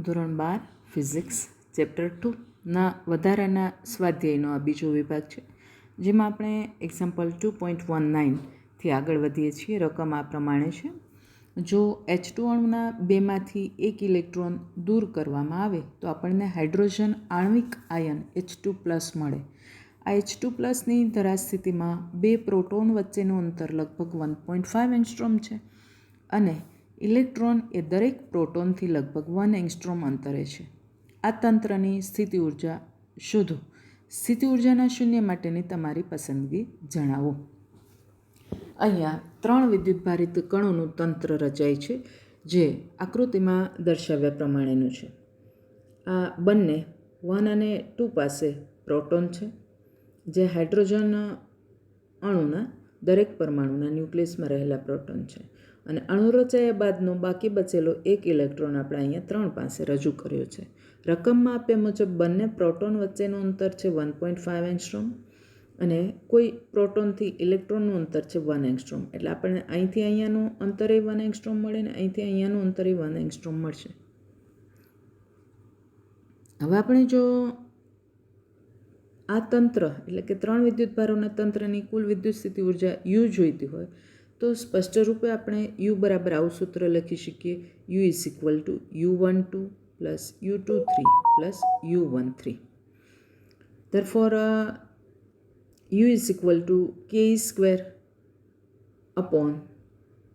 ધોરણ 12 physics chapter 2ના વધારાના સ્વાધ્યાયનો આ બીજો વિભાગ છે, જેમાં આપણે એક્ઝામ્પલ 2.19થી આગળ વધીએ છીએ. રકમ આ પ્રમાણે છે: જો H2 અણુના બેમાંથી એક ઇલેક્ટ્રોન દૂર કરવામાં આવે તો આપણને હાઇડ્રોજન આણ્વિક આયન H2+ મળે. આ H2+ની ધરાસ્થિતિમાં બે પ્રોટોન વચ્ચેનું અંતર લગભગ 1.5 એંગસ્ટ્રોમ છે અને ઇલેક્ટ્રોન એ દરેક પ્રોટોનથી લગભગ 1 એંગસ્ટ્રોમ અંતરે છે. આ તંત્રની સ્થિતિ ઉર્જા શોધો. સ્થિતિ ઉર્જાના શૂન્ય માટેની તમારી પસંદગી જણાવો. અહીંયા 3 વિદ્યુતભારિત કણોનું તંત્ર રચાય છે, જે આકૃતિમાં દર્શાવ્યા પ્રમાણેનું છે. આ બંને 1 અને 2 પાસે પ્રોટોન છે, જે હાઇડ્રોજન અણુના દરેક પરમાણુના ન્યુક્લિયસમાં રહેલા પ્રોટોન છે. અને અણુ રચાયા બાદનો બાકી બચેલો એક ઇલેક્ટ્રોન આપણે અહીંયા 3 પાસે રજૂ કર્યો છે. રકમમાં આપ્યા મુજબ બંને પ્રોટોન વચ્ચેનું અંતર છે 1.5 એંગસ્ટ્રોમ અને કોઈ પ્રોટોનથી ઇલેક્ટ્રોનનું અંતર છે 1 એંગસ્ટ્રોમ. એટલે આપણને અહીંથી અહીંયાનું અંતરે 1 એંગસ્ટ્રોમ મળે ને અહીંથી અહીંયાનું અંતરે 1 એંગસ્ટ્રોમ મળશે. હવે આપણે જો આ તંત્ર એટલે કે 3 વિદ્યુતભારોના તંત્રની કુલ વિદ્યુત સ્થિતિ ઉર્જા U જોઈતી હોય તો સ્પષ્ટ રૂપે આપણે U બરાબર આવું સૂત્ર લખી શકીએ: U = U12 + U23 + U13. Therefore, U = Ke² upon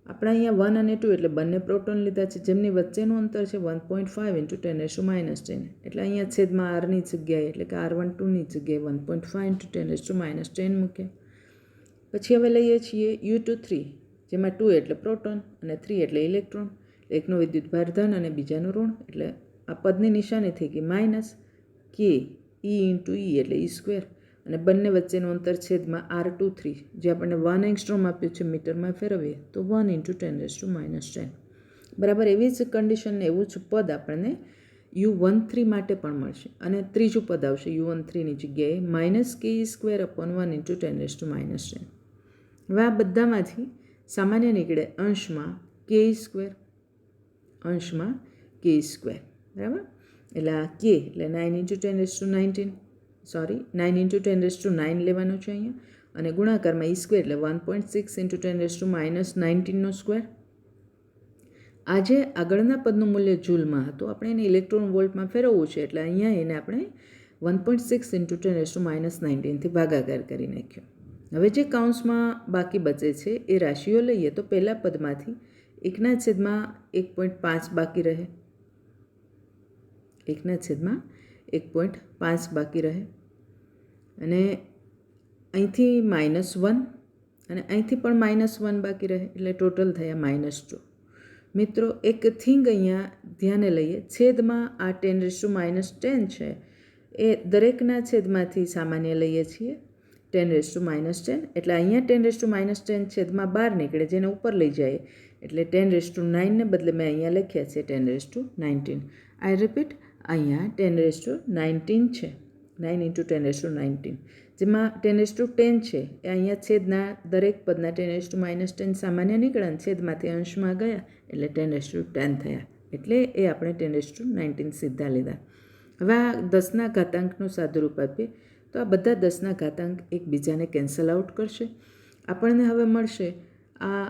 આપણે અહીંયા 1 અને 2 એટલે બંને પ્રોટોન લીધા છે, જેમની વચ્ચેનું અંતર છે 1.5 × 10⁻10. એટલે અહીંયા છેદમાં r ની જગ્યાએ એટલે કે r12ની જગ્યાએ 1.5 × 10⁻10 મૂક્યા. પછી હવે લઈએ છીએ U23, જેમાં 2 એટલે પ્રોટોન અને 3 એટલે ઇલેક્ટ્રોન. એકનો વિદ્યુતભાર ધન અને બીજાનો ઋણ, એટલે આ પદની નિશાની થઈ ગઈ -Ke × E એટલે E². અને બંને વચ્ચેનું અંતર છેદમાં r23, જે આપણને 1 એંગસ્ટ્રોમ આપ્યું છે, મીટરમાં ફેરવીએ તો 1 × 10⁻10. બરાબર એવી જ કન્ડિશનને એવું જ પદ આપણને U13 માટે પણ મળશે. અને ત્રીજું પદ આવશે U13ની જગ્યાએ -Ke² upon 1 × 10⁻10. હવે આ બધામાંથી સામાન્ય નીકળે અંશમાં Ke², અંશમાં Ke². બરાબર, એટલે આ K એટલે 9 × 10⁻9 લેવાનું છે અહીંયા, અને ગુણાકારમાં E² એટલે 1.6 × 10⁻19². આજે આગળના પદનું મૂલ્ય જૂલમાં હતું, આપણે એને ઇલેક્ટ્રોન વોલ્ટમાં ફેરવવું છે, એટલે અહીંયા એને આપણે 1.6 × 10⁻19થી ભાગાકાર કરી નાખ્યો. હવે જે કૌંસમાં બાકી બચે છે એ રાશિઓ લઈએ તો પહેલા પદમાંથી 1/1.5 બાકી રહે, 1/1.5 બાકી રહે, અને અહીંથી -1 અને અહીંથી પણ -1 બાકી રહે, એટલે ટોટલ થયા -2. મિત્રો, એક થિંગ અહીંયા ધ્યાને લઈએ, છેદમાં આ 10⁻10 છે એ દરેકના છેદમાંથી સામાન્ય લઈએ છીએ 10⁻10, એટલે અહીંયા 10⁻10 છેદમાં 12 નીકળે, જેને ઉપર લઈ જાય એટલે 10⁹ ને બદલે મેં અહીંયા લખ્યા છે 10⁹. આઈ રિપીટ, અહીંયા 10⁹ છે, 9 × 10⁹, જેમાં 10⁻10 છે એ અહીંયા છેદના દરેક પદના 10⁻10 સામાન્ય નીકળ્યા, છેદમાંથી અંશમાં ગયા એટલે 10⁻10 થયા, એટલે એ આપણે 10⁻19 સીધા લીધા. હવે આ 10ના ઘાતાંકનું સાદુરૂપ આપીએ તો આ બધા 10ના ઘાતાંક એકબીજાને કેન્સલ આઉટ કરશે. આપણને હવે મળશે આ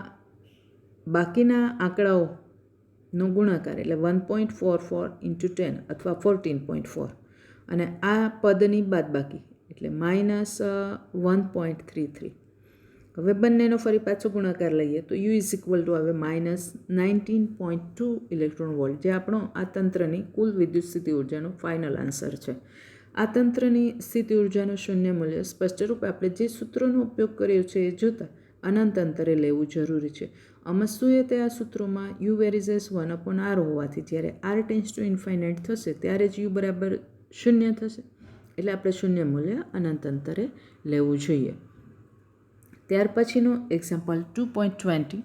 બાકીના આંકડાઓનો ગુણાકાર એટલે 1.44 × 10 અથવા 14.4, અને આ પદની બાદબાકી એટલે -1.33. હવે બંનેનો ફરી પાછો ગુણાકાર લઈએ તો U = હવે -19.2 ઇલેક્ટ્રોન વોલ્ટ, જે આપણો આ તંત્રની કુલ વિદ્યુત સ્થિતિ ઉર્જાનો ફાઇનલ આન્સર છે. આ તંત્રની સ્થિતિ ઉર્જાનું શૂન્ય મૂલ્ય સ્પષ્ટ રૂપે આપણે જે સૂત્રોનો ઉપયોગ કર્યો છે એ જોતાં અનંત અંતરે લેવું જરૂરી છે. અમસ્તુએ તે આ સૂત્રોમાં U = 1/r હોવાથી જ્યારે r →∞ થશે ત્યારે જ U બરાબર 0 થશે, એટલે આપણે શૂન્ય મૂલ્ય અનંત અંતરે લેવું જોઈએ. ત્યાર પછીનો એક્ઝામ્પલ 2.20,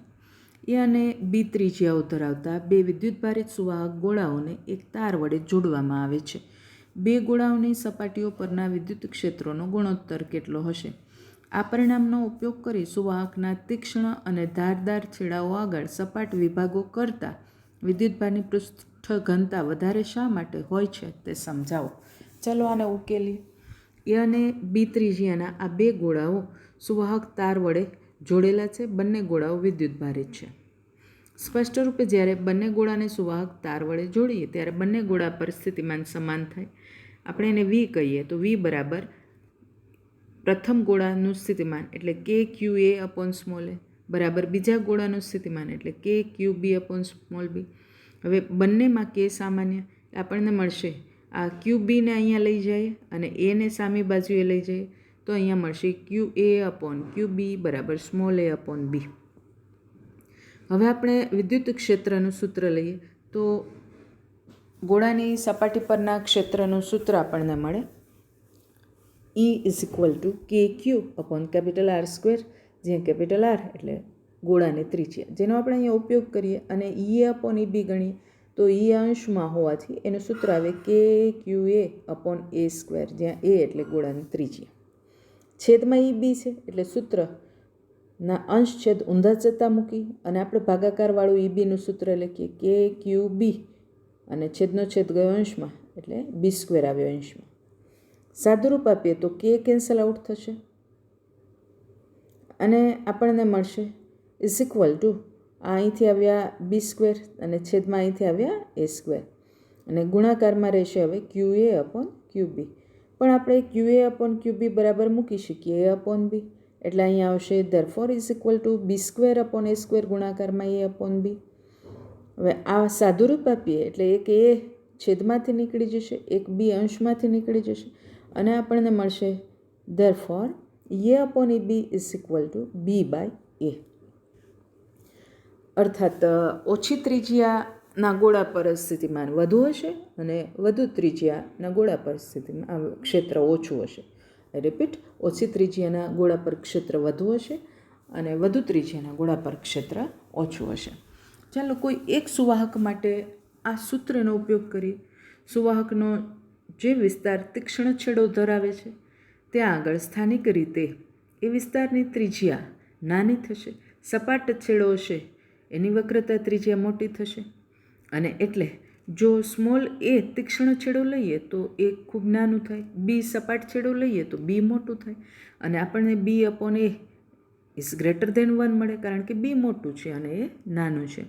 એ અને B ત્રિજ્યાઓ ધરાવતા બે વિદ્યુતભારિત સુવાહક ગોળાઓને એક તાર વડે જોડવામાં આવે છે. બે ગોળાઓની સપાટીઓ પરના વિદ્યુત ક્ષેત્રોનો ગુણોત્તર કેટલો હશે? આ પરિણામનો ઉપયોગ કરી સુવાહકના તીક્ષ્ણ અને ધારદાર છેડાઓ આગળ સપાટ વિભાગો કરતાં વિદ્યુતભારની પૃષ્ઠ ઘનતા વધારે શા માટે હોય છે તે સમજાવો. ચલો આને ઉકેલીએ. એ અને બી ત્રિજ્યાના આ બે ગોળાઓ સુવાહક તાર વડે જોડેલા છે. બંને ગોળાઓ વિદ્યુતભારિત છે. સ્પષ્ટ રૂપે જ્યારે બંને ગોળાને સુવાહક તાર વડે જોડીએ ત્યારે બંને ગોળા પર સ્થિતિમાન સમાન થાય. આપણે એને વી કહીએ તો વી બરાબર પ્રથમ ગોળાનું સ્થિતિમાન એટલે કે ક્યુ એ અપોન સ્મોલ એ બરાબર બીજા ગોળાનું સ્થિતિમાન એટલે કે ક્યુ બી અપોન સ્મોલ બી. હવે બંનેમાં કે સામાન્ય આપણને મળશે આ ક્યુ બીને અહીંયા લઈ જઈએ અને એને સામી બાજુએ લઈ જઈએ તો અહીંયા મળશે ક્યુ એ અપોન ક્યુ બી બરાબર સ્મોલ એ અપોન બી. હવે આપણે વિદ્યુત ક્ષેત્રનું સૂત્ર લઈએ તો ગોળાની સપાટી પરના ક્ષેત્રનું સૂત્ર આપણને મળે E ઇઝ ઇક્વલ ટુ કે Q upon capital R square, જ્યાં કેપિટલ આર એટલે ગોળાની ત્રિજ્યા, જેનો આપણે અહીંયા ઉપયોગ કરીએ અને ઈ એ અપોન ઈ બી ગણીએ તો ઈ અંશમાં હોવાથી એનું સૂત્ર આવે કે ક્યુ એ અપોન એ સ્ક્વેર, જ્યાં એ એટલે ગોળાની ત્રિજ્યા. છેદમાં ઈ બી છે એટલે સૂત્રના અંશ છેદ ઊંધા જતા મૂકી અને આપણે ભાગાકારવાળું ઈ બીનું સૂત્ર લખીએ કે ક્યુ બી અને છેદનો છેદ ગયો અંશમાં એટલે બી સ્ક્વેર આવ્યો અંશમાં. સાદુરૂપ આપીએ તો કે કેન્સલ આઉટ થશે અને આપણને મળશે ઇઝ ઇક્વલ ટુ અહીંથી આવ્યા બી સ્ક્વેર અને છેદમાં અહીંથી આવ્યા એ સ્ક્વેર અને ગુણાકારમાં રહેશે હવે ક્યુ એ અપોન ક્યુ બી. પણ આપણે ક્યુ એ અપોન ક્યુ બી બરાબર મૂકી શકીએ એ અપોન બી એટલે અહીંયા આવશે therefore is equal to b square upon a square ગુણાકારમાં એ અપોન બી. હવે આ સાદુરૂપ આપીએ એટલે એક એ છેદમાંથી નીકળી જશે, એક બી અંશમાંથી નીકળી જશે અને આપણને મળશે therefore A upon A B is equal to B by A. અર્થાત ઓછી ત્રિજ્યાના ગોળા પર સ્થિતિમાન વધુ હશે અને વધુ ત્રિજ્યાના ગોળા પર સ્થિતિમાન ક્ષેત્ર ઓછું હશે. રિપીટ, ઓછી ત્રિજ્યાના ગોળા પર ક્ષેત્ર વધુ હશે અને વધુ ત્રિજ્યાના ગોળા પર ક્ષેત્ર ઓછું હશે. ચાલો કોઈ એક સુવાહક માટે આ સૂત્રનો ઉપયોગ કરીએ. સુવાહકનો જે વિસ્તાર તીક્ષ્ણ છેડો ધરાવે છે ત્યાં આગળ સ્થાનિક રીતે એ વિસ્તારની ત્રિજ્યા નાની થશે. સપાટ છેડો હશે એની વક્રતા ત્રિજ્યા મોટી થશે અને એટલે જો સ્મોલ એ તીક્ષ્ણ છેડો લઈએ તો એ ખૂબ નાનું થાય, બી સપાટ છેડો લઈએ તો બી મોટું થાય અને આપણને b upon A is greater than 1 મળે કારણ કે બી મોટું છે અને એ નાનું છે.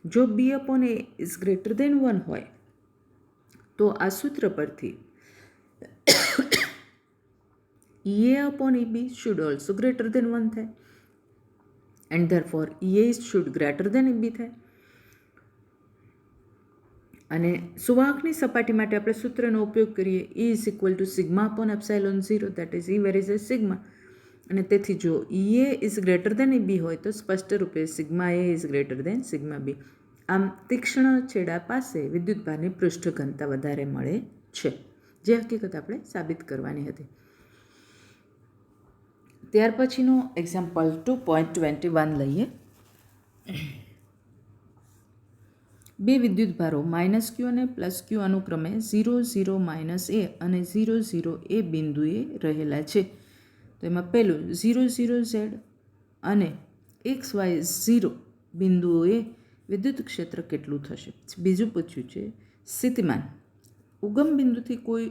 જો B upon A is greater than 1 હોય તો આ સૂત્ર પરથી A upon A B should also greater than 1 થાય and therefore A should greater than A B થાય. અને સુવાહકની સપાટી માટે આપણે સૂત્રનો ઉપયોગ કરીએ E is equal to sigma upon epsilon 0 that is E where is A sigma. અને તેથી જો A is greater than A B હોય તો સ્પષ્ટ રૂપે sigma A is greater than sigma B. આમ તીક્ષ્ણ છેડા પાસે વિદ્યુતભારની પૃષ્ઠ ઘનતા વધારે મળે છે, જે હકીકત આપણે સાબિત કરવાની હતી. ત્યાર પછીનો એક્ઝામ્પલ 2.21 લઈએ. બે વિદ્યુતભારો માઇનસ ક્યુ અને પ્લસ ક્યુ અનુક્રમે 0 0 માઇનસ એ અને 0 0 એ બિંદુએ રહેલા છે. તો એમાં પહેલું 0 0 ઝેડ અને એક્સ વાય 0 બિંદુઓએ વિદ્યુત ક્ષેત્ર કેટલું થશે. બીજું પૂછ્યું છે સ્થિતિમાન ઉગમ બિંદુથી કોઈ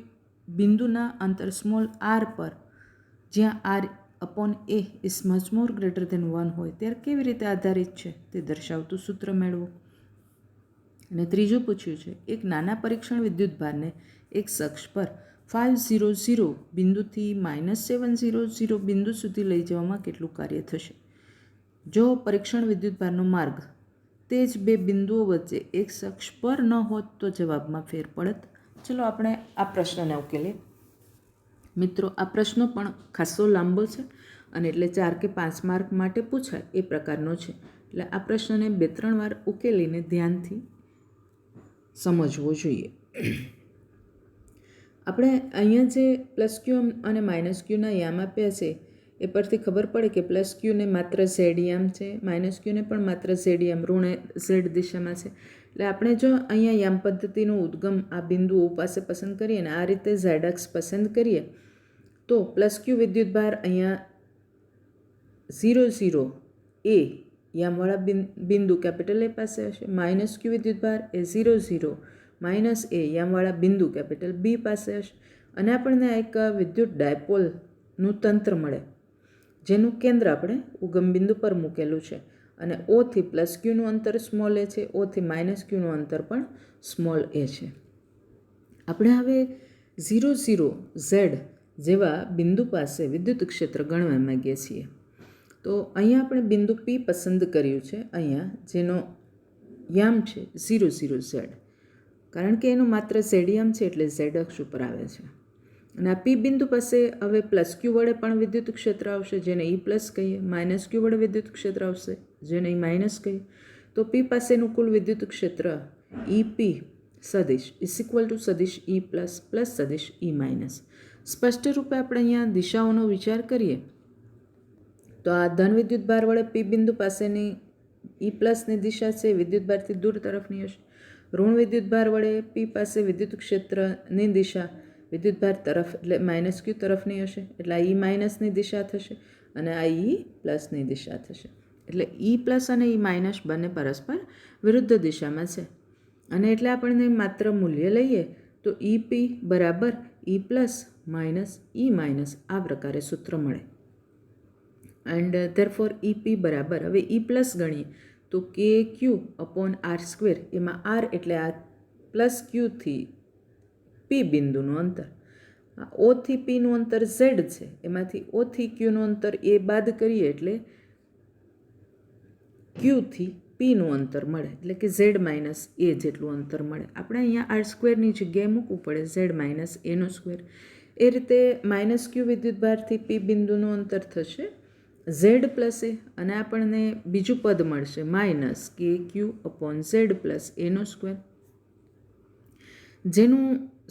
બિંદુના અંતર સ્મોલ આર પર જ્યાં r upon A is much more greater than 1 હોય ત્યારે કેવી રીતે આધારિત છે તે દર્શાવતું સૂત્ર મેળવો. અને ત્રીજું પૂછ્યું છે એક નાના પરીક્ષણ વિદ્યુતભારને એક અક્ષ પર 500 બિંદુથી -700 બિંદુ સુધી લઈ જવામાં કેટલું કાર્ય થશે. જો પરીક્ષણ વિદ્યુતભારનો માર્ગ તે જ બે બિંદુઓ વચ્ચે એક અક્ષ પર ન હોત તો જવાબમાં ફેર પડત. ચલો આપણે આ પ્રશ્નને ઉકેલીએ. મિત્રો, આ પ્રશ્નો પણ ખાસો લાંબો છે અને એટલે 4 કે 5 માર્ક માટે પૂછાય એ પ્રકારનો છે. એટલે આ પ્રશ્નને 2-3 વાર ઉકેલીને ધ્યાનથી સમજવો જોઈએ. આપણે અહીંયા જે પ્લસ ક્યુ અને માઇનસ ક્યુના યામ આપ્યા છે એ પરથી ખબર પડે કે પ્લસ ક્યુને માત્ર ઝેડ યામ છે, માઇનસ ક્યુને પણ માત્ર ઝેડ યામ ઋણ ઝેડ દિશામાં છે. એટલે આપણે જો અહીંયા યામ પદ્ધતિનો ઉદ્ગમ આ બિંદુઓ પાસે પસંદ કરીએ અને આ રીતે ઝેડ અક્ષ પસંદ કરીએ તો પ્લસ ક્યુ વિદ્યુતભાર અહીંયા 0 0 એ યામવાળા બિંદુ કેપિટલ એ પાસે હશે. માઇનસ ક્યુ વિદ્યુતભાર એ 0 0 માઇનસ એ યામવાળા બિંદુ કેપિટલ બી પાસે હશે. અને આપણને એક વિદ્યુત ડાયપોલનું તંત્ર મળે જેનું કેન્દ્ર આપણે ઉગમ બિંદુ પર મૂકેલું છે. અને ઓથી પ્લસ ક્યુનું અંતર સ્મોલ એ છે, ઓથી માઇનસ ક્યુનું અંતર પણ સ્મોલ એ છે. આપણે હવે 0 0 ઝેડ જેવા બિંદુ પાસે વિદ્યુત ક્ષેત્ર ગણવા માંગીએ છીએ. તો અહીંયા આપણે બિંદુ પી પસંદ કર્યું છે, અહીંયા જેનો યામ છે 0 0 ઝેડ, કારણ કે એનું માત્ર ઝેડ યામ છે એટલે ઝેડ અક્ષ ઉપર આવે છે. અને આ પી બિંદુ પાસે હવે પ્લસ ક્યુ વડે પણ વિદ્યુત ક્ષેત્ર આવશે જેને ઈ પ્લસ કહીએ, માઇનસ ક્યુ વડે વિદ્યુત ક્ષેત્ર આવશે જેને ઈ માઇનસ કહીએ. તો પી પાસેનું કુલ વિદ્યુત ક્ષેત્ર ઈ પી સદિશ ઇઝ ઇક્વલ ટુ સદિશ ઈ પ્લસ પ્લસ સદિશ ઈ માઇનસ. સ્પષ્ટ રૂપે આપણે અહીંયા દિશાઓનો વિચાર કરીએ તો આ ધન વિદ્યુતભાર વડે પી બિંદુ પાસેની ઈ પ્લસની દિશા છે વિદ્યુતભારથી દૂર તરફની હશે. ઋણ વિદ્યુતભાર વડે પી પાસે વિદ્યુત ક્ષેત્રની દિશા વિદ્યુતભાર તરફ એટલે માઇનસ ક્યુ તરફની હશે, એટલે આ ઈ માઇનસની દિશા થશે અને આ ઈ પ્લસની દિશા થશે. એટલે ઈ પ્લસ અને ઈ માઇનસ બંને પરસ્પર વિરુદ્ધ દિશામાં છે. અને એટલે આપણને માત્ર મૂલ્ય લઈએ તો ઈ પી બરાબર ઈ પ્લસ માઇનસ ઈ માઇનસ આ પ્રકારે સૂત્ર મળે. એન્ડ ધેરફોર ઈ પી બરાબર હવે ઈ પ્લસ ગણીએ તો કે ક્યુ અપોન આર સ્ક્વેર, એમાં આર એટલે આ પ્લસ ક્યુથી પી બિંદુનું અંતર, ઓથી પીનું અંતર ઝેડ છે, એમાંથી ઓથી ક્યુનું અંતર એ બાદ કરીએ એટલે ક્યુથી પીનું અંતર મળે, એટલે કે ઝેડ માઇનસ એ જેટલું અંતર મળે. આપણે અહીંયા આર સ્ક્વેરની જગ્યાએ મૂકવું પડે ઝેડ માઇનસ એનો સ્ક્વેર. એ રીતે માઇનસ ક્યુ વિદ્યુતભારથી પી બિંદુનું અંતર થશે ઝેડ પ્લસ એ, અને આપણને બીજું પદ મળશે માઇનસ કે ક્યુ અપોન ઝેડ પ્લસ એનો સ્ક્વેર, જેનું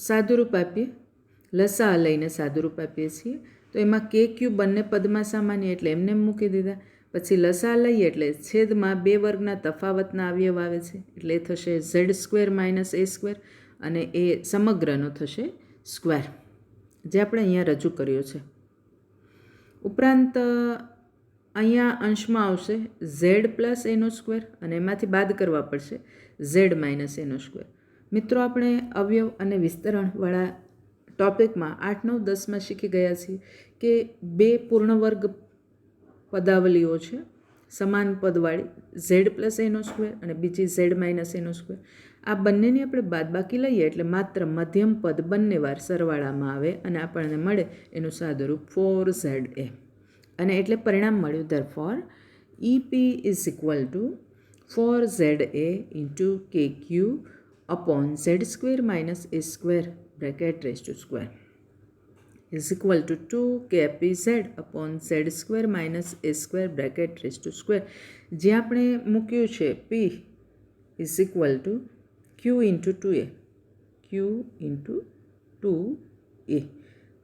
સાદુરૂપ આપીએ લસા લઈને સાદુરૂપ આપીએ છીએ. તો એમાં કે ક્યુ બંને પદમાં સામાન્ય એટલે એમને મૂકી દીધા. પછી લસા લઈએ એટલે છેદમાં બે વર્ગના તફાવતના અવયવ આવે છે એટલે એ થશે Z square minus A square, અને એ સમગ્રનો થશે સ્ક્વેર જે આપણે અહીંયા રજૂ કર્યો છે. ઉપરાંત અહીંયા અંશમાં આવશે ઝેડ પ્લસ એનો સ્ક્વેર અને એમાંથી બાદ કરવા પડશે ઝેડ માઇનસ એનો સ્ક્વેર. મિત્રો, આપણે અવયવ અને વિસ્તરણવાળા ટોપિકમાં 8 9 10માં શીખી ગયા છીએ કે બે પૂર્ણ વર્ગ પદાવલીઓ છે સમાન પદવાળી, ઝેડ પ્લસ એનો સ્ક્વેર અને બીજી ઝેડ માઇનસ એનો સ્ક્વેર. આ બંનેની આપણે બાદબાકી લઈએ એટલે માત્ર મધ્યમ પદ બંને વાર સરવાળામાં આવે અને આપણને મળે એનું સાદુરૂપ 4ZA. અને એટલે પરિણામ મળ્યું therefore E P is equal to 4ZA into K Q upon Z square minus A square bracket raise to square is equal to 2kpz upon Z square minus A square bracket raise to square. જે આપણે મૂક્યું છે P is equal to Q into 2a, Q into 2a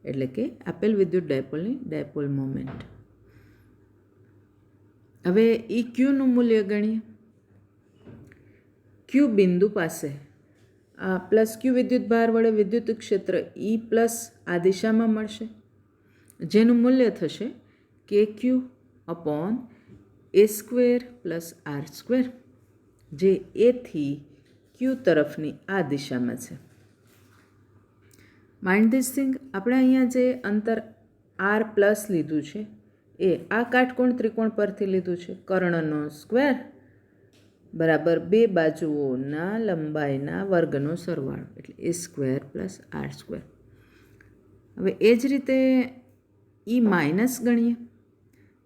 એટલે કે આપેલ વિદ્યુત ડાયપોલની dipole moment. હવે ઈ ક્યુનું મૂલ્ય ગણીએ. ક્યુ બિંદુ પાસે આ પ્લસ ક્યુ વિદ્યુતભાર વડે વિદ્યુત ક્ષેત્ર ઈ પ્લસ આ દિશામાં મળશે જેનું મૂલ્ય થશે કે Q upon a square plus R square, જે એથી ક્યુ તરફની આ દિશામાં છે. માઇન્ડ ધીસ થિંગ, આપણે અહીંયા જે અંતર આર પ્લસ લીધું છે એ આ કાટકોણ ત્રિકોણ પરથી લીધું છે. કર્ણનો સ્ક્વેર બરાબર બે બાજુઓના લંબાઈના વર્ગનો સરવાળો એટલે એ સ્ક્વેર પ્લસ આર સ્ક્વેર. હવે એ જ રીતે ઈ માઇનસ ગણીએ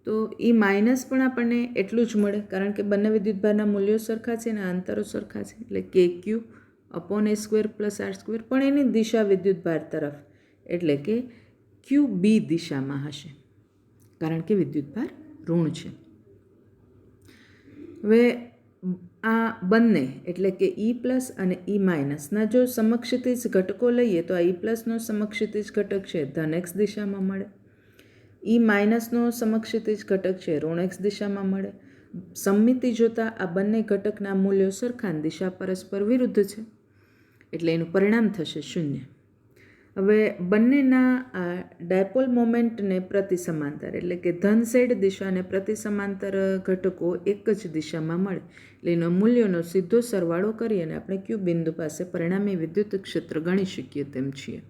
તો ઈ માઇનસ પણ આપણને એટલું જ મળે કારણ કે બંને વિદ્યુતભારના મૂલ્યો સરખા છે અને અંતરો સરખા છે એટલે કે Q upon a square plus R square, પણ એની દિશા વિદ્યુતભાર તરફ એટલે કે ક્યુ બી દિશામાં હશે કારણ કે વિદ્યુતભાર ઋણ છે. હવે આ બંને એટલે કે ઈ પ્લસ અને ઈ માઇનસના જો સમક્ષિતિજ ઘટકો લઈએ તો આ ઈ પ્લસનો સમક્ષિતિજ ઘટક છે ધન એક્સ દિશામાં મળે, ઈ માઇનસનો સમક્ષિતિજ ઘટક છે ઋણ એક્સ દિશામાં મળે. સમમિતિ જોતાં આ બંને ઘટકના મૂલ્યો સરખા, દિશા પરસ્પર વિરુદ્ધ છે એટલે એનું પરિણામ થશે 0. હવે બંનેના આ ડાયપોલ મોમેન્ટને પ્રતિ સમાંતર એટલે કે ધન ઝેડ દિશા અને પ્રતિ સમાંતર ઘટકો એક જ દિશામાં મળે એટલે એના મૂલ્યોનો સીધો સરવાળો કરી અને આપણે ક્યુ બિંદુ પાસે પરિણામી વિદ્યુત ક્ષેત્ર ગણી શકીએ તેમ છીએ.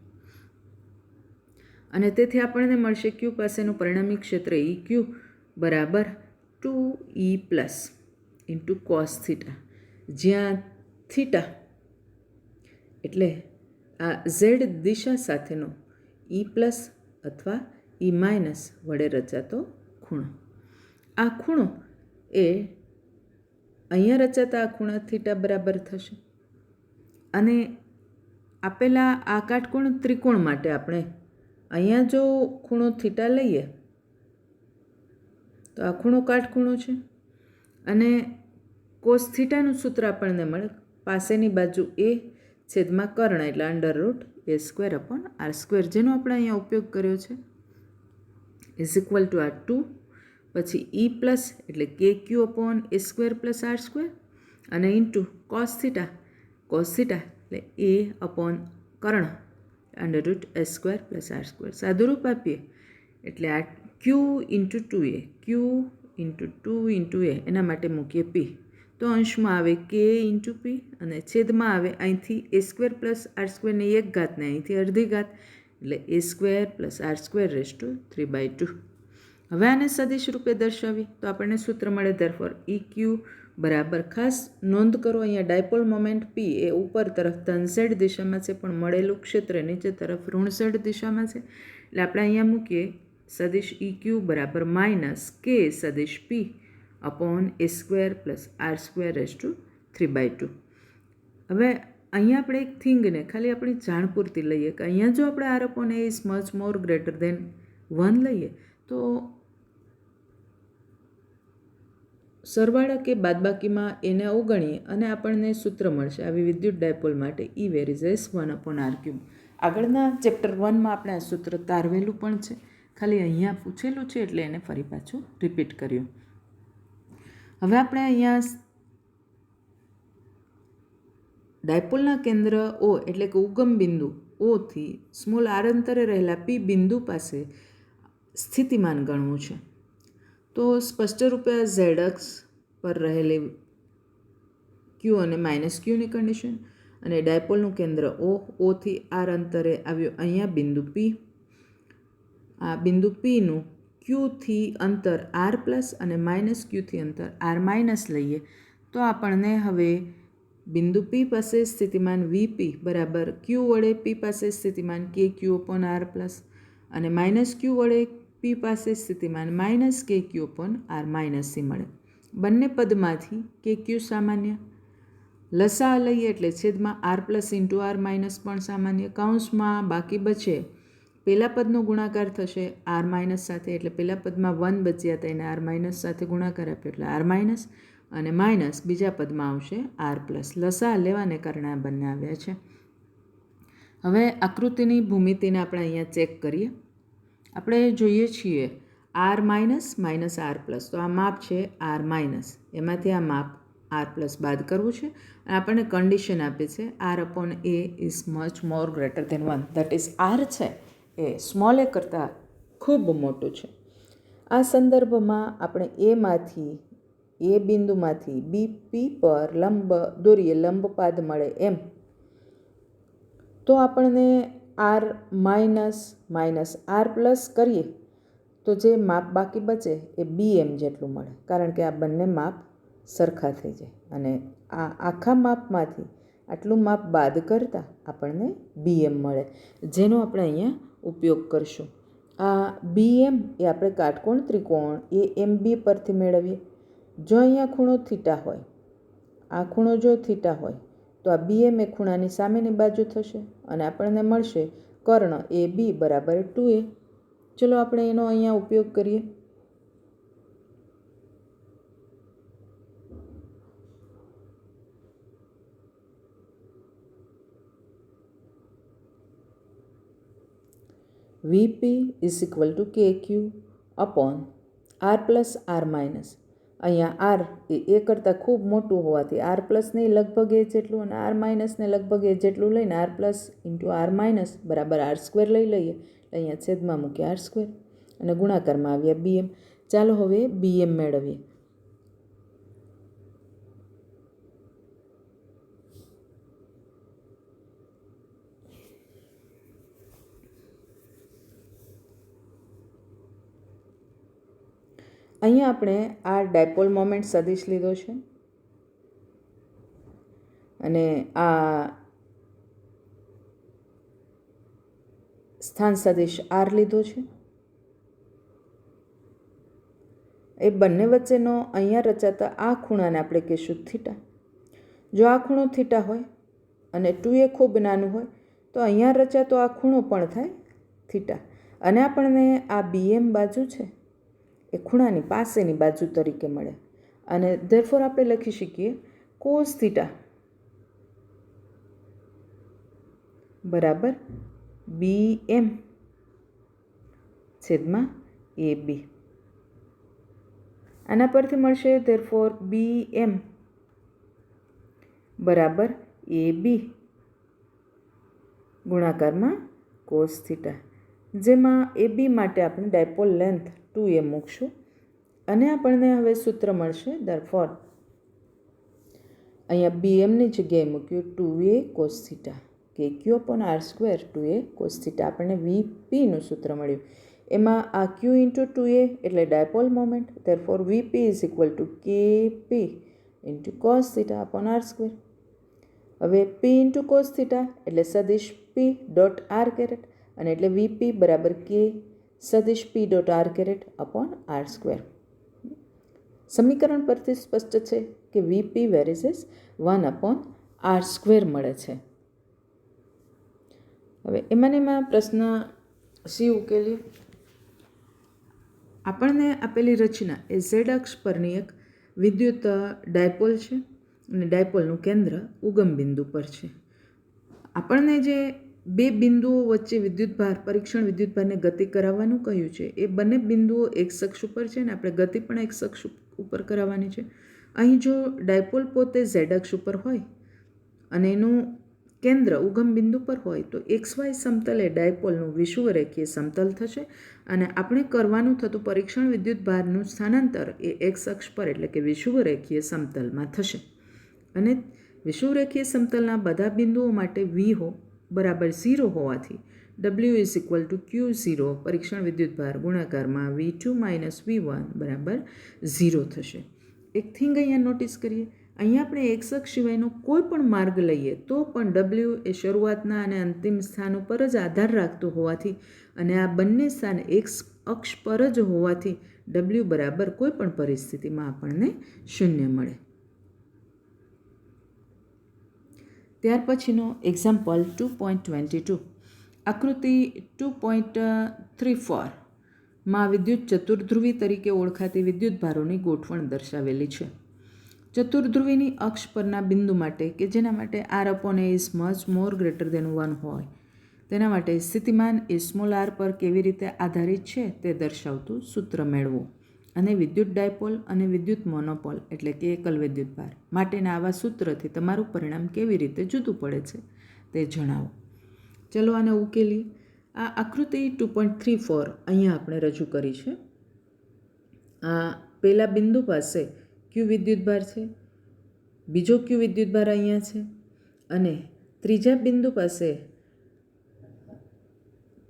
અને તેથી આપણને મળશે ક્યુ પાસેનું પરિણામી ક્ષેત્ર ઈ ક્યુ બરાબર 2E plus into cos theta, જ્યાં થીટા એટલે આ ઝેડ દિશા સાથેનો ઈ પ્લસ અથવા ઈ માઇનસ વડે રચાતો ખૂણો. આ ખૂણો એ અહીંયા રચાતા આ ખૂણા થીટા બરાબર થશે. અને આપેલા આ કાટકોણ ત્રિકોણ માટે આપણે અહીંયા જો ખૂણો થીટા લઈએ તો આ ખૂણો કાટખૂણો છે અને કોસ થીટાનું સૂત્ર આપણને મળે પાસેની બાજુ એ છેદમાં કર્ણ એટલે √a²/r², જેનો આપણે અહીંયા ઉપયોગ કર્યો છે ઇઝ ઇક્વલ ટુ આ 2, પછી ઈ પ્લસ એટલે KQ/a²+r² અને ઇન્ટુ કોસ થીટા એટલે a/કર્ણ √a²+r². સાદુરૂપ આપીએ એટલે આ Q into 2a, Q into 2 into a, એના માટે મૂકીએ p, તો અંશમાં આવે k ઇન્ટુ p અને છેદમાં આવે અહીંથી a²+r² ની 1 ઘાત ને અહીંથી અડધી ઘાત એટલે a²+r²⁵. હવે આને સદિશ રૂપે દર્શાવીએ તો આપણને સૂત્ર મળે ધેરફોર ઈ ક્યુ બરાબર, ખાસ નોંધ કરો અહીંયા ડાયપોલ મોમેન્ટ p એ ઉપર તરફ ધન ઝેડ દિશામાં છે પણ મળેલું ક્ષેત્ર નીચે તરફ ઋણ ઝેડ દિશામાં છે. એટલે આપણે અહીંયા મૂકીએ સદિશ ઈ ક્યુ બરાબર માઇનસ k સદિશ p અપોન a²+r²⁵. હવે અહીંયા આપણે એક થિંગને ખાલી આપણી જાણ પૂરતી લઈએ કે અહીંયા જો આપણે r/a is much more greater than 1 લઈએ તો સરવાળા કે બાદબાકીમાં એને અવગણીએ અને આપણને સૂત્ર મળશે આવી વિદ્યુત ડાયપોલ માટે E વેરીઝ 1/r³. આગળના ચેપ્ટર 1માં આપણે આ સૂત્ર તારવેલું પણ છે, ખાલી અહીંયા પૂછેલું છે એટલે એને ફરી પાછું રિપીટ કર્યું. હવે આપણે અહીંયા ડાયપોલના કેન્દ્ર O એટલે કે ઉગમ બિંદુ O થી સ્મોલ r અંતરે રહેલા P બિંદુ પાસે સ્થિતિમાન ગણવું છે. તો સ્પષ્ટ રૂપે આ ઝેડ અક્ષ પર રહેલી ક્યુ અને માઇનસ ક્યુની કન્ડિશન અને ડાયપોલનું કેન્દ્ર O થી r અંતરે આવ્યું અહીંયા બિંદુ P. આ બિંદુ Pનું ક્યુથી અંતર r પ્લસ અને માઇનસ ક્યુથી અંતર r માઇનસ લઈએ તો આપણને હવે બિંદુ P પાસે સ્થિતિમાન VP બરાબર ક્યુ વડે P પાસે સ્થિતિમાન KQ/r પ્લસ અને માઇનસ ક્યુ વડે P પાસે સ્થિતિમાન માઇનસ KQ/r માઇનસથી મળે. બંને પદમાંથી KQ સામાન્ય, લસા લઈએ એટલે છેદમાં r plus into r minus પણ સામાન્ય, કૌંસમાં બાકી બચે પહેલા પદનો ગુણાકાર થશે r માઇનસ સાથે એટલે પહેલા પદમાં 1 બચ્યા હતા એને r માઇનસ સાથે ગુણાકાર આપ્યો એટલે r માઇનસ અને માઇનસ બીજા પદમાં આવશે r પ્લસ. લસા લેવાને કારણે આ બંને આવ્યા છે. હવે આકૃતિની ભૂમિતિને આપણે અહીંયા ચેક કરીએ. આપણે જોઈએ છીએ r minus minus r plus, તો આ માપ છે r માઇનસ, એમાંથી આ માપ r પ્લસ બાદ કરવું છે અને આપણને કન્ડિશન આપે છે r/a is much more greater than 1, that is r છે એ સ્મોલ એ કરતાં ખૂબ મોટું છે. આ સંદર્ભમાં આપણે એ બિંદુમાંથી BP પર લંબ દોરીએ, લંબપાદ મળે એમ તો આપણને r minus minus r plus કરીએ તો જે માપ બાકી બચે એ BM જેટલું મળે, કારણ કે આ બંને માપ સરખા થઈ જાય અને આ આખા માપમાંથી આટલું માપ બાદ કરતાં આપણને BM મળે, જેનો આપણે અહીંયા ઉપયોગ કરશું. આ BM એ આપણે કાટકોણ ત્રિકોણ AMB પરથી મેળવીએ. જો અહીંયા ખૂણો થીટા હોય, આ ખૂણો જો થીટા હોય તો આ BM એ ખૂણાની સામેની બાજુ થશે અને આપણને મળશે કર્ણ AB બરાબર 2a. ચલો આપણે એનો અહીંયા ઉપયોગ કરીએ. VP is equal two KQ upon r plus r minus. અહીંયા આર એ કરતાં ખૂબ મોટું હોવાથી આર પ્લસને લગભગ એ જેટલું અને આર માઇનસને લગભગ એ જેટલું લઈને r plus into r minus બરાબર આર સ્ક્વેર લઈ લઈએ. અહીંયા છેદમાં મૂકીએ આર સ્ક્વેર અને ગુણાકારમાં આવ્યા બીએમ. ચાલો હવે બીએમ મેળવીએ. અહીંયા આપણે આ ડાયપોલ મોમેન્ટ સદિશ લીધો છે અને આ સ્થાન સદિશ આર લીધો છે. એ બંને વચ્ચેનો અહીંયા રચાતા આ ખૂણાને આપણે કહીશું થીટા. જો આ ખૂણો થીટા હોય અને 2a ખૂબ નાનું હોય તો અહીંયા રચાતો આ ખૂણો પણ થાય થીટા. અને આપણને આ બીએમ બાજુ છે એ ખૂણાની પાસેની બાજુ તરીકે મળે અને ધેરફોર આપણે લખી શકીએ કોસ થીટા બરાબર બીએમ છેદમાં એ બી. આના પરથી મળશે ધેરફોર બીએમ બરાબર એ બી ગુણાકારમાં કોસ થીટા, જેમાં એ બી માટે આપણે ડાયપોલ લેન્થ 2a મૂકશું અને આપણને હવે સૂત્ર મળશે. ધેરફોર અહીંયા બીએમની જગ્યાએ મૂક્યું 2a cos theta K Q upon R square 2a cos theta. આપણને વીપીનું સૂત્ર મળ્યું. એમાં આ ક્યુ ઇન્ટુ 2a એટલે dipole moment. Therefore VP is equal to KP into cos theta upon R square. હવે પી ઇન્ટુ કોસ થીટા એટલે સદિશ પી ડોટ આર કેરેટ અને એટલે વીપી બરાબર કે સદિશ P dot R caret upon R square. સમીકરણ પરથી સ્પષ્ટ છે કે V P varies 1 upon R square મળે છે. હવે એમાં પ્રશ્ન સી ઉકેલીએ. આપણને આપેલી રચના એ ઝેડ અક્ષ પરની એક વિદ્યુત ડાયપોલ છે અને ડાયપોલનું કેન્દ્ર ઉગમ બિંદુ પર છે. આપણને જે બે બિંદુઓ વચ્ચે વિદ્યુતભાર પરીક્ષણ વિદ્યુતભારને ગતિ કરાવવાનું કહ્યું છે એ બંને બિંદુઓ એક અક્ષ ઉપર છે અને આપણે ગતિ પણ એક અક્ષ ઉપર કરાવવાની છે. અહીં જો ડાયપોલ પોતે ઝેડ અક્ષ ઉપર હોય અને એનું કેન્દ્ર ઉગમ બિંદુ પર હોય તો XY સમતલ એ ડાયપોલનું વિષુવરેખીય સમતલ થશે અને આપણે કરવાનું થતું પરીક્ષણ વિદ્યુતભારનું સ્થાનાંતર એ એક્સ અક્ષ પર એટલે કે વિષુવરેખીય સમતલમાં થશે. અને વિષુવરેખીય સમતલના બધા બિંદુઓ માટે V બરાબર 0 હોવાથી W is equal two Q0 પરીક્ષણ વિદ્યુતભાર ગુણાકારમાં V2 માઇનસ V1 બરાબર 0 થશે. એક થિંગ અહીંયા નોટિસ કરીએ. અહીંયા આપણે એક્સ અક્ષ સિવાયનો કોઈ પણ માર્ગ લઈએ તો પણ W એ શરૂઆતના અને અંતિમ સ્થાન ઉપર જ આધાર રાખતું હોવાથી અને આ બંને સ્થાન એક્સ અક્ષ પર જ હોવાથી W બરાબર કોઈ પણ પરિસ્થિતિમાં આપણને 0 મળે. ત્યાર પછીનો એક્ઝામ્પલ 2.22. આકૃતિ 2.34માં વિદ્યુત ચતુર્ધ્રુવી તરીકે ઓળખાતી વિદ્યુતભારોની ગોઠવણ દર્શાવેલી છે. ચતુર્ધ્રુવીની અક્ષ પરના બિંદુ માટે કે જેના માટે r upon A is much more greater than 1 હોય તેના માટે સ્થિતિમાન એ સ્મોલ આર પર કેવી રીતે આધારિત છે તે દર્શાવતું સૂત્ર મેળવો અને વિદ્યુત ડાયપોલ અને વિદ્યુત મોનોપોલ એટલે કે એકલ વિદ્યુતભાર માટેના આવા સૂત્રથી તમારું પરિણામ કેવી રીતે જુદું પડે છે તે જણાવો. ચલો આને ઉકેલી. આ આકૃતિ 2.34 અહીંયા આપણે રજૂ કરી છે. આ પહેલા બિંદુ પાસે ક્યુ વિદ્યુતભાર છે, બીજો ક્યુ વિદ્યુતભાર અહીંયા છે અને ત્રીજા બિંદુ પાસે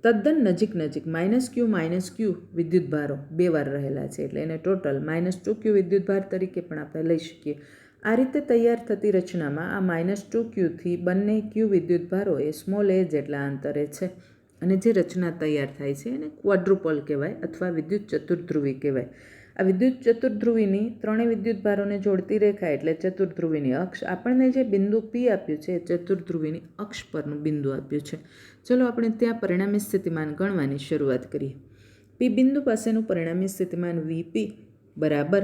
તદ્દન નજીક માઇનસ ક્યુ વિદ્યુતભારો બે વાર રહેલા છે એટલે એને ટોટલ -2q વિદ્યુતભાર તરીકે પણ આપણે લઈ શકીએ. આ રીતે તૈયાર થતી રચનામાં આ -2qથી બંને ક્યુ વિદ્યુતભારો એ સ્મોલ એ જેટલા અંતરે છે અને જે રચના તૈયાર થાય છે એને ક્વાડ્રુપોલ કહેવાય અથવા વિદ્યુત ચતુર્ધ્રુવી કહેવાય. આ વિદ્યુત ચતુર્ધ્રુવીની ત્રણેય વિદ્યુતભારોને જોડતી રેખા એટલે ચતુર્ધ્રુવીની અક્ષ. આપણને જે બિંદુ P આપ્યું છે એ ચતુર્ધ્રુવીની અક્ષ પરનું બિંદુ આપ્યું છે. ચલો આપણે ત્યાં પરિણામી સ્થિતિમાન ગણવાની શરૂઆત કરીએ. P બિંદુ પાસેનું પરિણામી સ્થિતિમાન VP બરાબર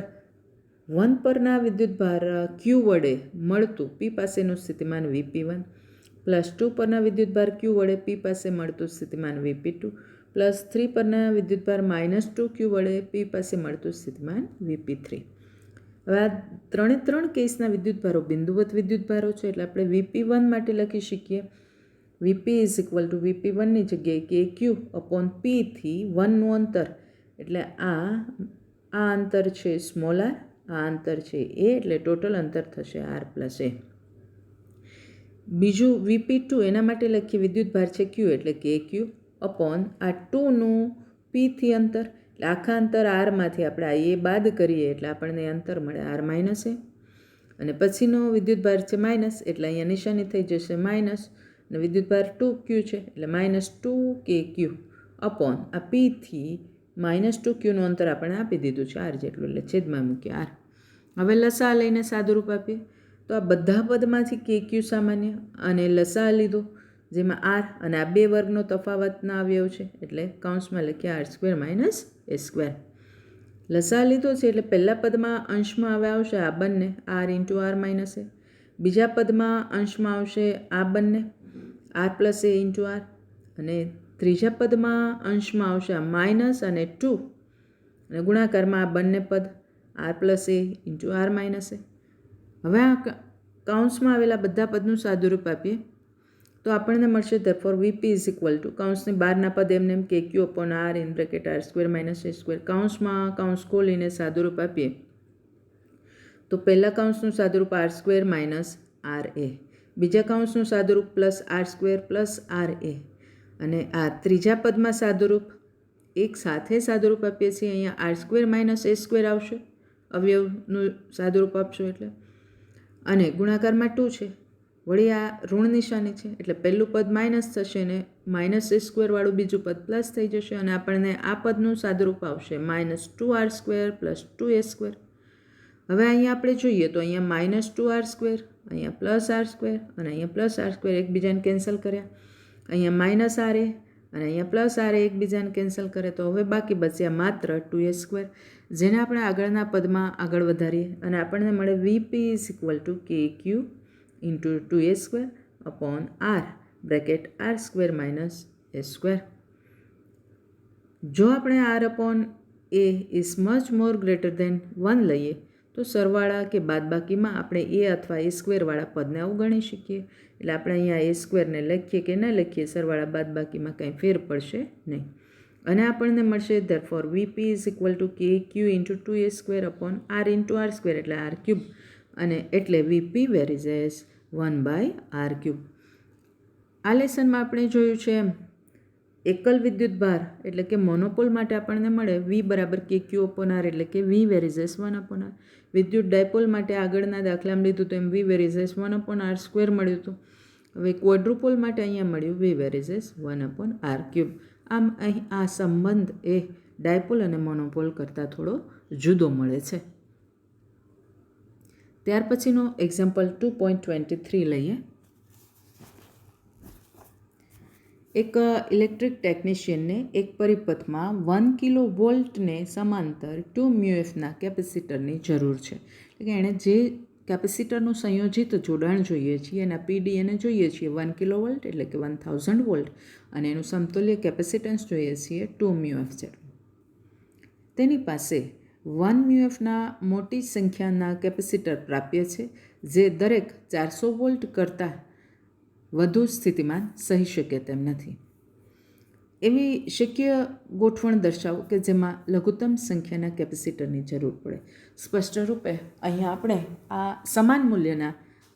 1 પરના વિદ્યુતભાર Q વડે મળતું P પાસેનું સ્થિતિમાન VP1 પ્લસ 2 પરના વિદ્યુતભાર Q વડે P પાસે મળતું સ્થિતિમાન VP2 પ્લસ 3 પરના વિદ્યુતભાર -2q વડે P પાસે મળતું સ્થિતિમાન VP3. હવે આ ત્રણ કેસના વિદ્યુતભારો બિંદુવત વિદ્યુતભારો છે, એટલે આપણે VP1 માટે લખી શકીએ VP ઇઝ ઇક્વલ ટુ VP1ની જગ્યાએ KQ અપોન P થી 1નું અંતર, એટલે આ અંતર છે સ્મોલ આર, આ અંતર છે A, એટલે ટોટલ અંતર થશે R પ્લસ A. બીજું VP2 એના માટે લખીએ વિદ્યુતભાર છે Q, એટલે KQ અપોન આ 2નું P થી અંતર, એટલે આખા અંતર આરમાંથી આપણે આ એ બાદ કરીએ એટલે આપણને અંતર મળે R માઇનસ એ. અને પછીનો વિદ્યુતભાર છે માઇનસ, એટલે અહીંયા નિશાની થઈ જશે માઇનસ, અને વિદ્યુતભાર 2Q છે એટલે -2KQ અપોન આ P થી -2Qનું અંતર આપણે આપી દીધું છે R જેટલું, એટલે છેદમાં મૂકીએ R. હવે લસા લઈને સાદુરૂપ આપીએ તો આ બધા પદમાંથી KQ સામાન્ય અને લસા લીધો જેમાં R અને આ બે વર્ગનો તફાવતના અવયવ છે, એટલે કૌંસમાં લખીએ R² માઇનસ A². લસા લીધો છે એટલે પહેલા પદમાં અંશમાં હવે આવશે આ બંને R ઇન્ટુ R માઇનસ એ, બીજા પદમાં અંશમાં આવશે આ બંને R પ્લસ એ ઇન્ટુ R, અને ત્રીજા પદમાં અંશમાં આવશે આ માઇનસ અને 2, અને ગુણાકારમાં આ બંને પદ R પ્લસ એ ઇન્ટુ R માઇનસ એ. હવે આ કૌંસમાં આવેલા બધા પદનું સાદુરૂપ આપીએ તો આપણને મળશે therefore VP is equal two કૌંસની બહારના પદ એમને એમ KQ upon R in bracket R² minus A². કૌંસમાં કૌંસ ખોલીને સાદુરૂપ આપીએ તો પહેલા કૌંસનું સાદુરૂપ R² માઇનસ RA, બીજા કૌંસનું સાદુરૂપ પ્લસ R² પ્લસ RA, અને આ ત્રીજા પદમાં સાદુરૂપ એક સાથે સાદુરૂપ આપીએ છીએ, અહીંયા R² માઇનસ A² આવશે, અવયવનું સાદુરૂપ આપશો એટલે, અને ગુણાકારમાં 2 છે, વળી આ ઋણ નિશાની છે એટલે પહેલું પદ માઇનસ થશે ને -A² વાળું બીજું પદ પ્લસ થઈ જશે, અને આપણને આ પદનું સાદુરૂપ આવશે -2R² પ્લસ 2A². હવે અહીંયા આપણે જોઈએ તો અહીંયા -2R², અહીંયા પ્લસ R² અને અહીંયા પ્લસ R² એકબીજાને કેન્સલ કર્યા, અહીંયા -RA અને અહીંયા પ્લસ RA એકબીજાને કેન્સલ કરે, તો હવે બાકી બચ્યા માત્ર 2A², જેને આપણે આગળના પદમાં આગળ વધારીએ અને આપણને મળે VP is equal two KQ into 2A² upon R bracket R² minus A². જો આપણે R upon A is much more greater than 1 લઈએ તો સરવાળા કે બાદબાકીમાં આપણે A અથવા A² વાળા પદને અવગણી શકીએ, એટલે આપણે અહીંયા A² ને લખીએ કે ન લખીએ સરવાળા બાદબાકીમાં કંઈ ફેર પડશે નહીં, અને આપણને મળશે therefore VP is equal two KQ into 2A² upon R into R², એટલે R³ અને એટલે VP વેરીઝેસ 1/R³. આ લેસનમાં આપણે જોયું છે એમ એકલ વિદ્યુતભાર એટલે કે મોનોપોલ માટે આપણને મળે V બરાબર KQ અપોન R, એટલે કે V વેરીઝેસ 1 અપોન R. વિદ્યુત ડાયપોલ માટે આગળના દાખલામાં લીધું તો એમ V વેરીઝેસ 1 અપોન R² મળ્યું હતું. હવે ક્વોડ્રુપોલ માટે અહીંયા મળ્યું V વેરીઝેસ 1 અપોન R³. આમ અહીં આ સંબંધ એ ડાયપોલ અને મોનોપોલ કરતાં થોડો જુદો મળે છે. ત્યાર પછીનો એક્ઝામ્પલ 2.23 લઈએ. એક ઇલેક્ટ્રિક ટેકનિશિયનને એક પરિપથમાં 1 કિલો વોલ્ટને સમાંતર 2 μFના કેપેસિટરની જરૂર છે, એટલે કે એણે જે કેપેસિટરનું સંયોજિત જોડાણ જોઈએ છીએ એના PD એને જોઈએ છીએ 1 કિલો વોલ્ટ એટલે કે 1000 વોલ્ટ, અને એનું સમતુલ્ય કેપેસિટન્સ જોઈએ છીએ 2 μF જેટલું. તેની પાસે 1 μFના મોટી સંખ્યાના કેપેસિટર પ્રાપ્ય છે જે દરેક 400 વોલ્ટ કરતાં વધુ સ્થિતિમાન સહી શકે તેમ નથી. એવી શક્ય ગોઠવણ દર્શાવો કે જેમાં લઘુત્તમ સંખ્યાના કેપેસિટરની જરૂર પડે. સ્પષ્ટ રૂપે અહીંયા આપણે આ સમાન મૂલ્યના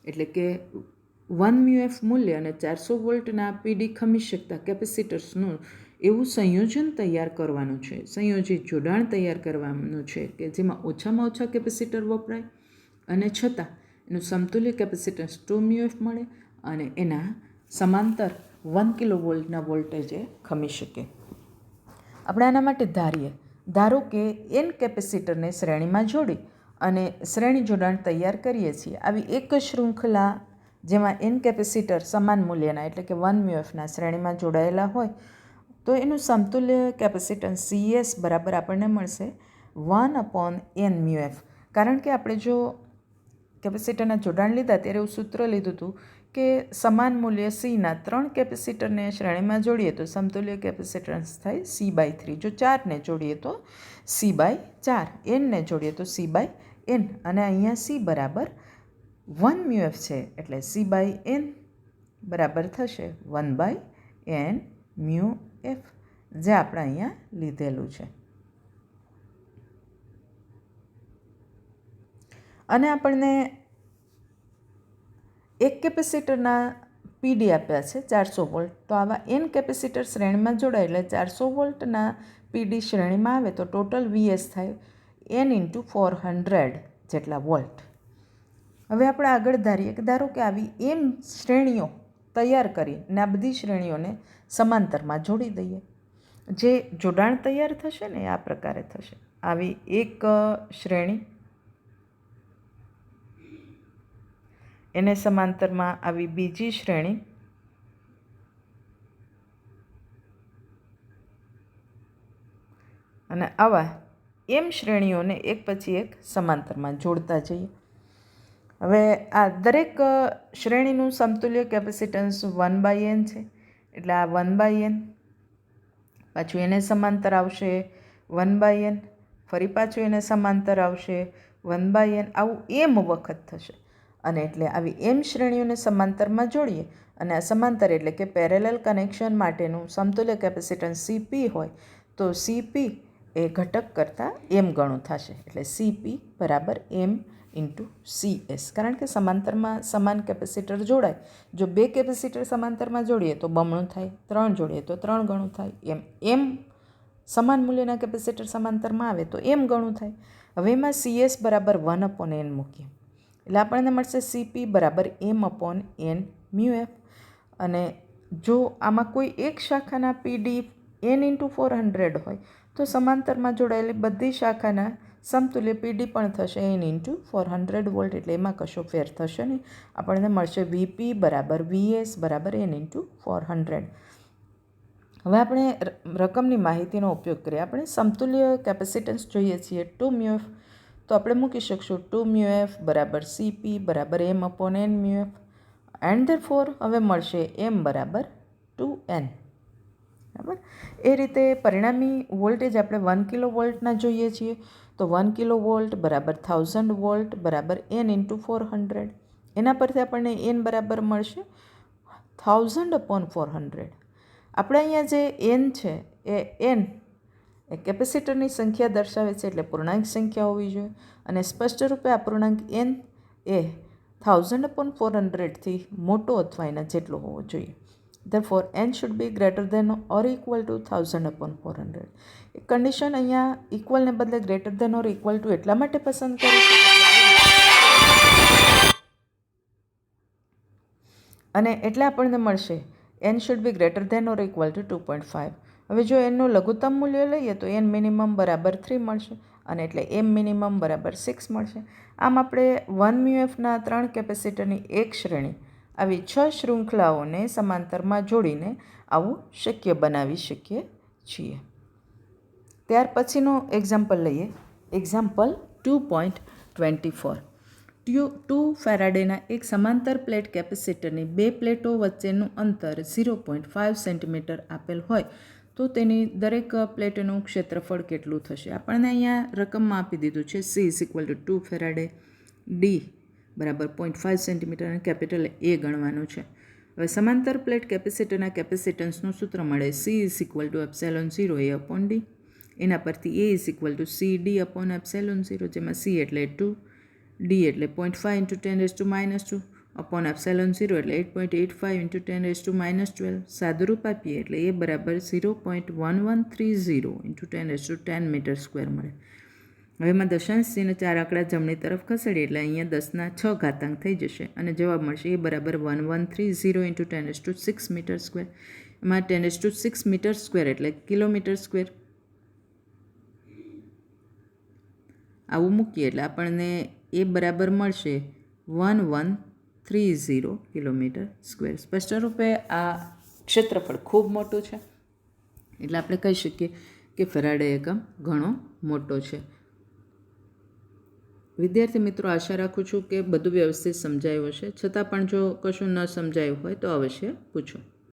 એટલે કે 1 μF મૂલ્ય અને 400 વોલ્ટના PD ખમી શકતા કેપેસિટર્સનું એવું સંયોજન તૈયાર કરવાનું છે, સંયોજિત જોડાણ તૈયાર કરવાનું છે કે જેમાં ઓછામાં ઓછા કેપેસિટર વપરાય અને છતાં એનું સમતુલ્ય કેપેસિટન્સ 2 μF મળે અને એના સમાંતર 1 કિલો વોલ્ટના વોલ્ટેજે ખમી શકે. આપણે આના માટે ધારો કે n કેપેસિટરને શ્રેણીમાં જોડી અને શ્રેણી જોડાણ તૈયાર કરીએ છીએ. આવી એક શૃંખલા જેમાં n કેપેસિટર સમાન મૂલ્યના એટલે કે 1 μFના શ્રેણીમાં જોડાયેલા હોય તો એનું સમતુલ્ય કેપેસિટન્સ CS બરાબર આપણને મળશે 1/n μF. કારણ કે આપણે જો કેપેસિટરના જોડાણ લીધા ત્યારે એવું સૂત્ર લીધું હતું કે સમાન મૂલ્ય Cના 3 કેપેસિટરને શ્રેણીમાં જોડીએ તો સમતુલ્ય કેપેસિટન્સ થાય C/3. જો 4ને જોડીએ તો C/4, nને જોડીએ તો C/n. એન, અને અહીંયા સી બરાબર 1 મ્યુએફ છે એટલે સી બાય એન બરાબર થશે 1/n મ્યુએફ, જે આપણે અહીંયા લીધેલું છે. અને આપણને એક કેપેસિટરના પીડી આપ્યા છે 400 વોલ્ટ. તો આવા એન કેપેસિટર શ્રેણીમાં જોડાય એટલે 400 વોલ્ટના પીડી શ્રેણીમાં આવે તો ટોટલ વીએસ થાય n × 400 જેટલા વોલ્ટ. હવે આપણે આગળ ધારીએ કે ધારો કે આવી એમ શ્રેણીઓ તૈયાર કરી અને આ બધી શ્રેણીઓને સમાંતરમાં જોડી દઈએ. જે જોડાણ તૈયાર થશે ને આ પ્રકારે થશે. આવી એક શ્રેણી, એને સમાંતરમાં આવી બીજી શ્રેણી, અને આવા એમ શ્રેણીઓને એક પછી એક સમાંતરમાં જોડતા જઈએ. હવે આ દરેક શ્રેણીનું સમતુલ્ય કેપેસિટન્સ 1/n છે એટલે આ 1/n, પાછું એને સમાંતર આવશે 1/n, ફરી પાછું એને સમાંતર આવશે 1/n, આવું એમ વખત થશે. અને એટલે આવી એમ શ્રેણીઓને સમાંતરમાં જોડીએ અને આ સમાંતર એટલે કે પેરેલલ કનેક્શન માટેનું સમતુલ્ય કેપેસિટન્સ સીપી હોય તો સીપી એ ઘટક કરતાં એમ ગણું થશે. એટલે સીપી બરાબર એમ × CS, કારણ કે સમાંતરમાં સમાન કેપેસિટર જોડાય. જો 2 કેપેસિટર સમાંતરમાં જોડીએ તો બમણું થાય, 3 જોડીએ તો 3 ગણું થાય, એમ સમાન મૂલ્યના કેપેસિટર સમાંતરમાં આવે તો એમ ગણું થાય. હવે એમાં CS બરાબર 1/n મૂકીએ એટલે આપણને મળશે CP બરાબર m/n મ્યુએફ. અને જો આમાં કોઈ એક શાખાના પીડી n × 400 હોય તો સમાંતરમાં જોડાયેલી બધી શાખાના સમતુલ્ય પીડી પણ થશે n × 400 વોલ્ટ, એટલે એમાં કશો ફેર થશે નહીં. આપણને મળશે VP બરાબર VS બરાબર n × 400. હવે આપણે રકમની માહિતીનો ઉપયોગ કરીએ. આપણે સમતુલ્ય કેપેસિટન્સ જોઈએ છીએ 2 મ્યુએફ, તો આપણે મૂકી શકશું 2 મ્યુએફ બરાબર CP બરાબર m/n મ્યુએફ, એન્ડ ધેરફોર હવે મળશે m બરાબર 2n. બરાબર. એ રીતે પરિણામી વોલ્ટેજ આપણે 1 કિલો વોલ્ટના જોઈએ છીએ તો 1 કિલો વોલ્ટ બરાબર 1000 વોલ્ટ બરાબર n × 400. એના પરથી આપણને n બરાબર મળશે 1000/400. આપણે અહીંયા જે n છે એ n એ કેપેસિટરની સંખ્યા દર્શાવે છે એટલે પૂર્ણાંક સંખ્યા હોવી જોઈએ. અને સ્પષ્ટ રૂપે આ પૂર્ણાંક n એ 1000/400 થી મોટો અથવા એના જેટલો હોવો જોઈએ. Therefore, n should be greater than or equal to 1000/400. એક કન્ડિશન અહીંયા ઇક્વલને બદલે greater than or equal to એટલા માટે પસંદ કરી છે અને એટલે આપણને મળશે n should be greater than or equal to 2.5. હવે જો nનું લઘુત્તમ મૂલ્ય લઈએ તો n મિનિમમ બરાબર 3 મળશે અને એટલે m મિનિમમ બરાબર 6 મળશે. આમ આપણે 1 મ્યુએફના 3 કેપેસિટરની એક શ્રેણી આવી 6 શૃંખલાઓને સમાંતરમાં જોડીને આવું શક્ય બનાવી શકીએ છીએ. ત્યાર પછીનો એક્ઝામ્પલ લઈએ. એક્ઝામ્પલ 2.24. 2 ફેરાડેના એક સમાંતર પ્લેટ કેપેસિટરની 2 પ્લેટો વચ્ચેનું અંતર 0.5 સેન્ટીમીટર આપેલ હોય તો તેની દરેક પ્લેટનું ક્ષેત્રફળ કેટલું થશે. આપણને અહીંયા રકમમાં આપી દીધું છે C = 2 ફેરાડે, D બરાબર 0.5 સેન્ટીમીટર અને કેપિટલ A ગણવાનું છે. હવે સમાંતર પ્લેટ કેપેસિટરના કેપેસિટન્સનું સૂત્ર મળે C = ε0A/d. એના પરથી A = CD/ε0, જેમાં C એટલે 2, D એટલે 0.5 × 10⁻² અપોન ε0 એટલે 8.85 × 10⁻12. સાદુરૂપ આપીએ એટલે A બરાબર 0.1130 × 1010 મીટર સ્ક્વેર મળે. હવે એમાં દશાંશ ચિહ્ન 4 આંકડા જમણી તરફ ખસેડીએ એટલે અહીંયા 10⁶ ઘાતાંક થઈ જશે અને જવાબ મળશે A બરાબર 1130 × 10⁶ મીટર સ્ક્વેર. એમાં 10⁶ મીટર સ્ક્વેર એટલે કિલોમીટર સ્ક્વેર. આવું મૂકીએ એટલે આપણને એ બરાબર મળશે 1130 કિલોમીટર સ્ક્વેર. સ્પષ્ટ રૂપે આ ક્ષેત્રફળ ખૂબ મોટું છે એટલે આપણે કહી શકીએ કે ફેરાડે એકમ ઘણો મોટો છે. વિદ્યાર્થી મિત્રો, આશા રાખું છું કે બધું વ્યવસ્થિત સમજાયું હશે. છતાં પણ જો કશું ન સમજાયું હોય તો અવશ્ય પૂછો.